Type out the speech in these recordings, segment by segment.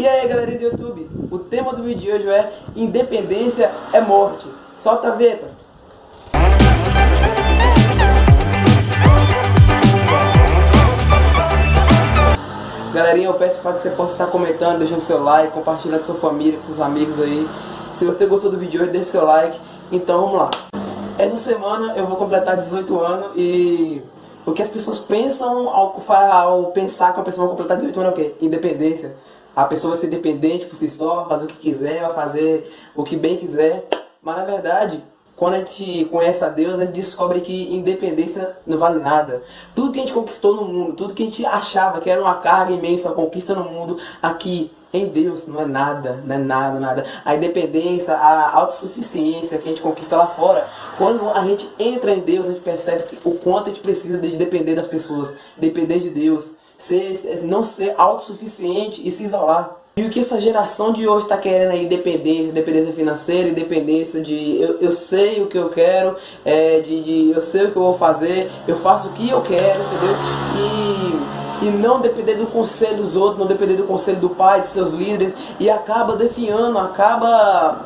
E aí galerinha do YouTube, o tema do vídeo de hoje é Independência é morte. Solta a vinheta. Galerinha, eu peço para que você possa estar comentando, deixando seu like, compartilhando com sua família, com seus amigos aí. Se você gostou do vídeo de hoje, deixe seu like. Então vamos lá. Essa semana eu vou completar 18 anos e o que as pessoas pensam ao pensar que a pessoa vai completar 18 anos é o quê? Independência. A pessoa vai ser independente por si só, fazer o que quiser, vai fazer o que bem quiser. Mas na verdade, quando a gente conhece a Deus, a gente descobre que independência não vale nada. Tudo que a gente conquistou no mundo, tudo que a gente achava que era uma carga imensa, uma conquista no mundo, aqui em Deus não é nada, não é nada, nada. A independência, a autossuficiência que a gente conquista lá fora, quando a gente entra em Deus, a gente percebe o quanto a gente precisa de depender das pessoas, depender de Deus, não ser autossuficiente e se isolar. E o que essa geração de hoje está querendo é independência financeira, independência de eu sei o que eu quero, eu sei o que eu vou fazer, eu faço o que eu quero, entendeu? E não depender do conselho dos outros, não depender do conselho do pai, de seus líderes, e acaba definhando, acaba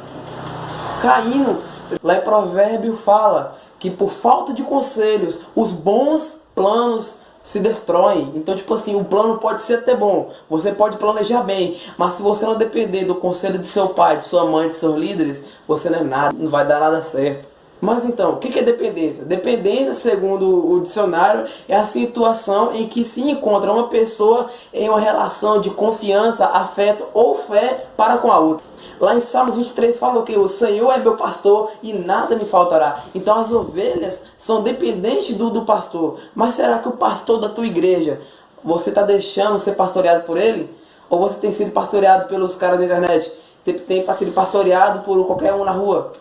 caindo. Lá em Provérbio fala que por falta de conselhos, os bons planos se destroem. Então, tipo assim, o plano pode ser até bom, você pode planejar bem, mas se você não depender do conselho de seu pai, de sua mãe, de seus líderes, você não é nada, não vai dar nada certo. Mas então, o que é dependência? Dependência, segundo o dicionário, é a situação em que se encontra uma pessoa em uma relação de confiança, afeto ou fé para com a outra. Lá em Salmos 23 fala que o Senhor é meu pastor e nada me faltará. Então as ovelhas são dependentes do pastor. Mas será que o pastor da tua igreja, você está deixando ser pastoreado por ele? Ou você tem sido pastoreado pelos caras da internet? Você tem sido pastoreado por qualquer um na rua?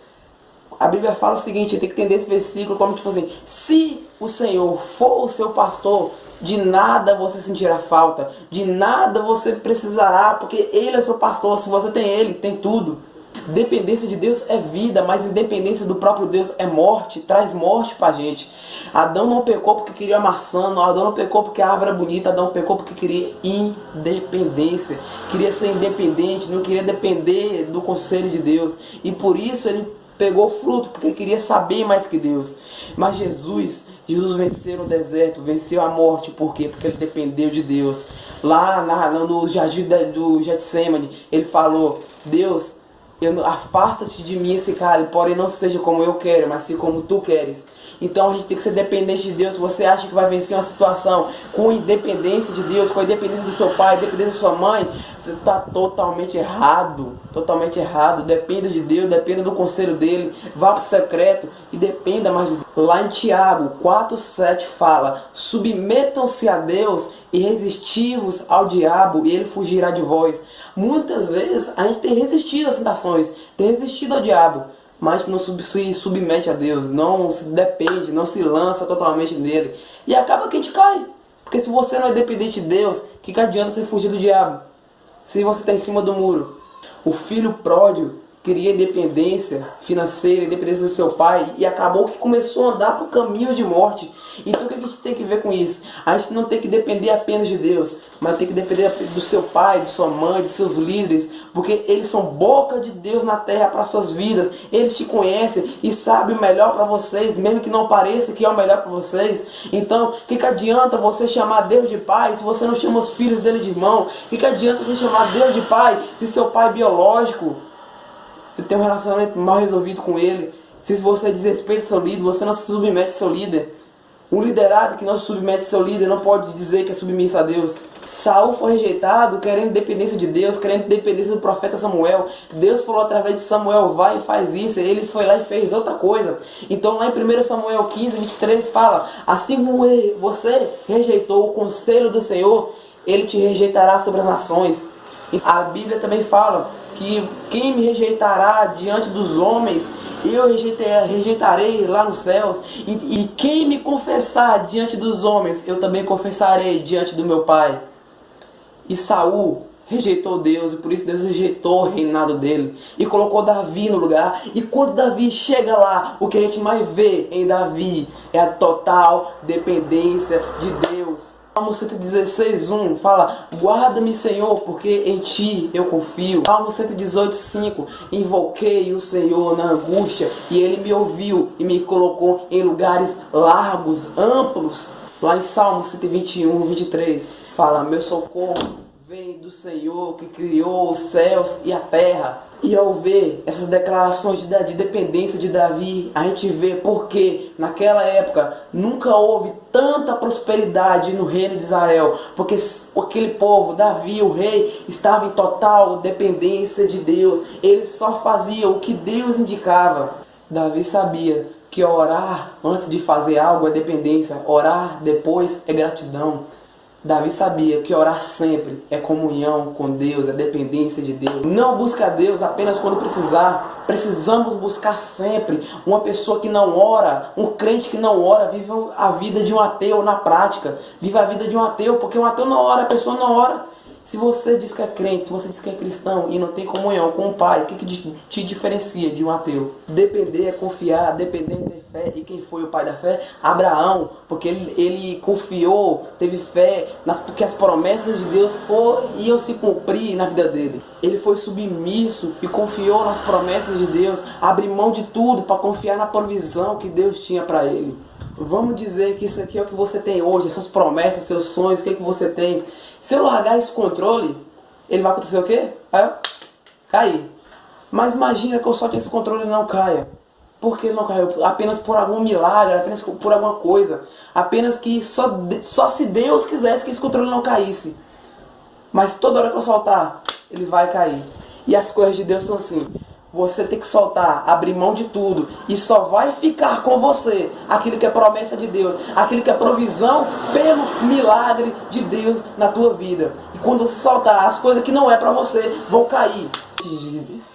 A Bíblia fala o seguinte, tem que entender esse versículo como tipo assim: se o Senhor for o seu pastor, de nada você sentirá falta, de nada você precisará, porque Ele é seu pastor. Se você tem Ele, tem tudo. Dependência de Deus é vida, mas independência do próprio Deus é morte, traz morte pra gente. Adão não pecou porque queria maçã, Adão não pecou porque a árvore era bonita, Adão pecou porque queria independência, queria ser independente, não queria depender do conselho de Deus, e por isso ele pegou fruto, porque ele queria saber mais que Deus. Mas Jesus venceu no deserto, venceu a morte. Por quê? Porque ele dependeu de Deus. Lá no jardim do Getsemane, ele falou: Deus, afasta-te de mim esse cálice, porém não seja como eu quero, mas sim como tu queres. Então a gente tem que ser dependente de Deus. Se você acha que vai vencer uma situação com independência de Deus, com a independência do seu pai, independência da sua mãe, você está totalmente errado. Totalmente errado. Dependa de Deus, dependa do conselho dele. Vá para o secreto e dependa mais de Deus. Lá em Tiago 4,7 fala: submetam-se a Deus e resistivos ao diabo, e ele fugirá de vós. Muitas vezes a gente tem resistido às tentações, tem resistido ao diabo, mas não se submete a Deus, não se depende, não se lança totalmente nele. E acaba que a gente cai. Porque se você não é dependente de Deus, que adianta você fugir do diabo? Se você está em cima do muro. O filho pródigo queria independência financeira, independência do seu pai, e acabou que começou a andar por caminhos de morte. Então o que a gente tem que ver com isso? A gente não tem que depender apenas de Deus, mas tem que depender do seu pai, de sua mãe, de seus líderes, porque eles são boca de Deus na terra para suas vidas. Eles te conhecem e sabem o melhor para vocês, mesmo que não pareça que é o melhor para vocês. Então, o que adianta você chamar Deus de pai se você não chama os filhos dele de irmão? O que adianta você chamar Deus de pai se seu pai é biológico? Você tem um relacionamento mal resolvido com ele. Se você desrespeita seu líder, você não se submete ao seu líder. Um liderado que não se submete ao seu líder não pode dizer que é submisso a Deus. Saul foi rejeitado querendo dependência de Deus, querendo dependência do profeta Samuel. Deus falou através de Samuel: vai e faz isso. Ele foi lá e fez outra coisa. Então lá em 1 Samuel 15:23 fala: assim como você rejeitou o conselho do Senhor, Ele te rejeitará sobre as nações. A Bíblia também fala que quem me rejeitará diante dos homens, eu rejeitarei lá nos céus. E quem me confessar diante dos homens, eu também confessarei diante do meu Pai. E Saul rejeitou Deus, e por isso Deus rejeitou o reinado dele e colocou Davi no lugar. E quando Davi chega lá, o que a gente mais vê em Davi é a total dependência de Deus. Salmo 116:1 fala: guarda-me, Senhor, porque em Ti eu confio. Salmo 118:5 invoquei o Senhor na angústia e Ele me ouviu e me colocou em lugares largos, amplos. Lá em Salmo 121:23 fala: meu socorro vem do Senhor que criou os céus e a terra. E ao ver essas declarações de dependência de Davi, a gente vê porque naquela época nunca houve tanta prosperidade no reino de Israel, porque aquele povo, Davi, o rei, estava em total dependência de Deus. Ele só fazia o que Deus indicava. Davi sabia que orar antes de fazer algo é dependência, orar depois é gratidão. Davi sabia que orar sempre é comunhão com Deus, é dependência de Deus. Não busca a Deus apenas quando precisar. Precisamos buscar sempre. Uma pessoa que não ora, um crente que não ora, vive a vida de um ateu na prática. Vive a vida de um ateu, porque um ateu não ora, a pessoa não ora. Se você diz que é crente, se você diz que é cristão e não tem comunhão com o Pai, o que te diferencia de um ateu? Depender é confiar, depender é ter fé. E quem foi o pai da fé? Abraão, porque ele confiou, teve fé, porque as promessas de Deus iam se cumprir na vida dele. Ele foi submisso e confiou nas promessas de Deus, abriu mão de tudo para confiar na provisão que Deus tinha para ele. Vamos dizer que isso aqui é o que você tem hoje, suas promessas, seus sonhos, o que você tem. Se eu largar esse controle, ele vai acontecer o quê? Vai cair. Mas imagina que eu só que esse controle não caia. Por que não caiu? Apenas por algum milagre, apenas por alguma coisa. Apenas que só se Deus quisesse que esse controle não caísse. Mas toda hora que eu soltar, ele vai cair. E as coisas de Deus são assim. Você tem que soltar, abrir mão de tudo. E só vai ficar com você aquilo que é promessa de Deus. Aquilo que é provisão pelo milagre de Deus na tua vida. E quando você soltar, as coisas que não é para você vão cair.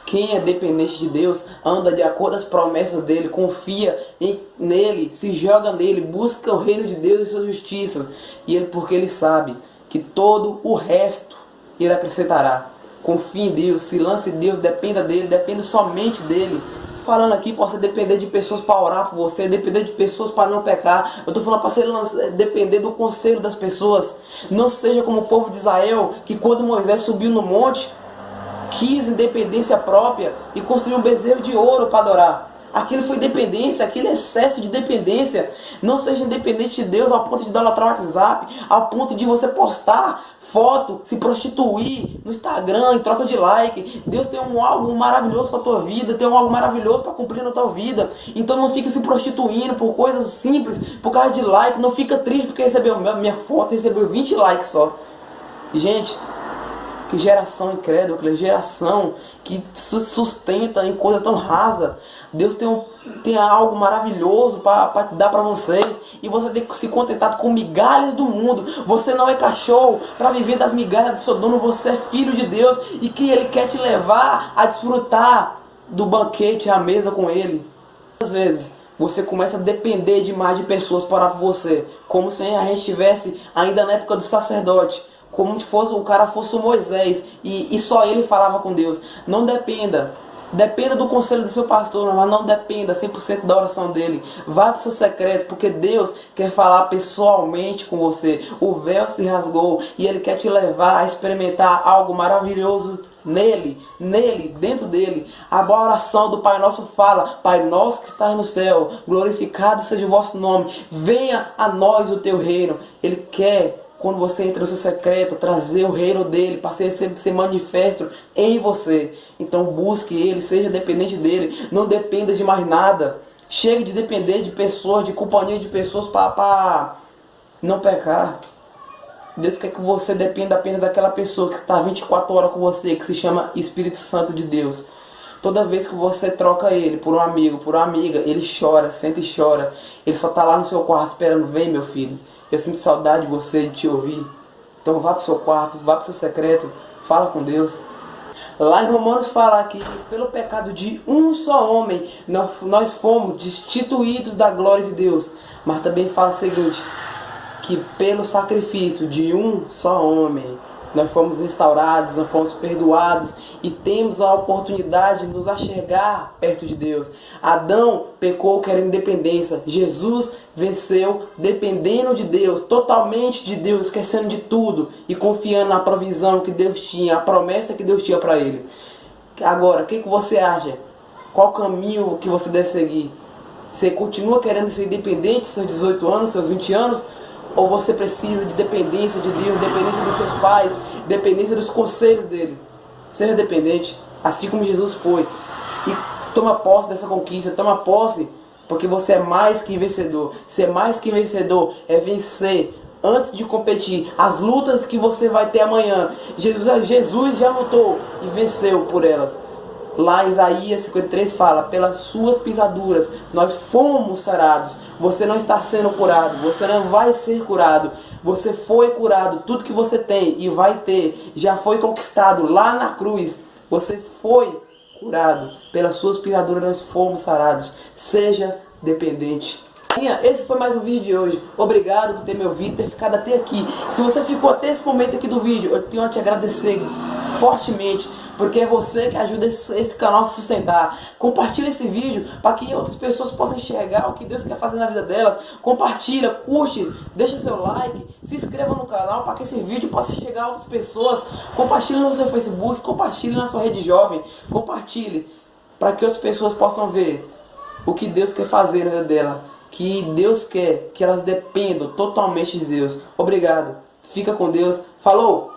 Quem é dependente de Deus anda de acordo com as promessas dele, confia nele, se joga nele, busca o reino de Deus e sua justiça. Porque ele sabe que todo o resto ele acrescentará. Confie em Deus, se lance em Deus, dependa dele, dependa somente dele. Falando aqui, pode depender de pessoas para orar por você, depender de pessoas para não pecar. Eu estou falando para você depender do conselho das pessoas. Não seja como o povo de Israel, que quando Moisés subiu no monte, quis independência própria e construiu um bezerro de ouro para adorar. Aquilo foi dependência, aquele excesso de dependência. Não seja independente de Deus ao ponto de idolatrar o WhatsApp, ao ponto de você postar foto, se prostituir no Instagram em troca de like. Deus tem algo maravilhoso para a tua vida, tem algo maravilhoso para cumprir na tua vida. Então não fica se prostituindo por coisas simples, por causa de like. Não fica triste porque recebeu minha foto, recebeu 20 likes só. Gente, que geração incrédula, que geração que se sustenta em coisa tão rasa. Deus tem algo maravilhoso para dar para vocês. E você tem que se contentar com migalhas do mundo. Você não é cachorro para viver das migalhas do seu dono. Você é filho de Deus e que Ele quer te levar a desfrutar do banquete, à mesa com Ele. Às vezes você começa a depender demais de pessoas para orar por você. Como se a gente estivesse ainda na época do sacerdote. Como se o cara fosse o Moisés e só ele falava com Deus. Não dependa. Dependa do conselho do seu pastor, mas não dependa 100% da oração dele. Vá para o seu secreto, porque Deus quer falar pessoalmente com você. O véu se rasgou e Ele quer te levar a experimentar algo maravilhoso nele, dentro dele. A boa oração do Pai Nosso fala: Pai Nosso que estás no céu, glorificado seja o vosso nome. Venha a nós o teu reino. Ele quer, quando você entra no seu secreto, trazer o reino dele para ser manifesto em você. Então busque ele, seja dependente dele, não dependa de mais nada. Chegue de depender de pessoas, de companhia de pessoas para não pecar. Deus quer que você dependa apenas daquela pessoa que está 24 horas com você, que se chama Espírito Santo de Deus. Toda vez que você troca ele por um amigo, por uma amiga, ele chora, sente e chora. Ele só está lá no seu quarto esperando: vem meu filho, eu sinto saudade de você, de te ouvir. Então vá para o seu quarto, vá para o seu secreto, fala com Deus. Lá em Romanos fala que pelo pecado de um só homem nós fomos destituídos da glória de Deus. Mas também fala o seguinte, que pelo sacrifício de um só homem Nós fomos restaurados, nós fomos perdoados e temos a oportunidade de nos achegar perto de Deus. Adão pecou querendo independência. Jesus venceu dependendo de Deus, totalmente de Deus, esquecendo de tudo e confiando na provisão que Deus tinha, a promessa que Deus tinha para ele. Agora, o que você acha? Qual caminho que você deve seguir? Você continua querendo ser independente, seus 18 anos, seus 20 anos? Ou você precisa de dependência de Deus, dependência dos seus pais, dependência dos conselhos dele? Seja dependente, assim como Jesus foi. E toma posse dessa conquista, toma posse, porque você é mais que vencedor. Ser mais que vencedor é vencer antes de competir as lutas que você vai ter amanhã. Jesus já lutou e venceu por elas. Lá em Isaías 53 fala: pelas suas pisaduras nós fomos sarados. Você não está sendo curado, você não vai ser curado. Você foi curado, tudo que você tem e vai ter já foi conquistado lá na cruz. Você foi curado, pelas suas pisaduras nós fomos sarados. Seja dependente. Esse foi mais um vídeo de hoje. Obrigado por ter me ouvido, ter ficado até aqui. Se você ficou até esse momento aqui do vídeo, eu tenho a te agradecer fortemente, porque é você que ajuda esse canal a se sustentar. Compartilha esse vídeo para que outras pessoas possam enxergar o que Deus quer fazer na vida delas. Compartilha, curte, deixa seu like, se inscreva no canal para que esse vídeo possa chegar a outras pessoas. Compartilhe no seu Facebook, compartilhe na sua rede jovem, compartilhe para que outras pessoas possam ver o que Deus quer fazer na vida dela. Que Deus quer que elas dependam totalmente de Deus. Obrigado. Fica com Deus. Falou!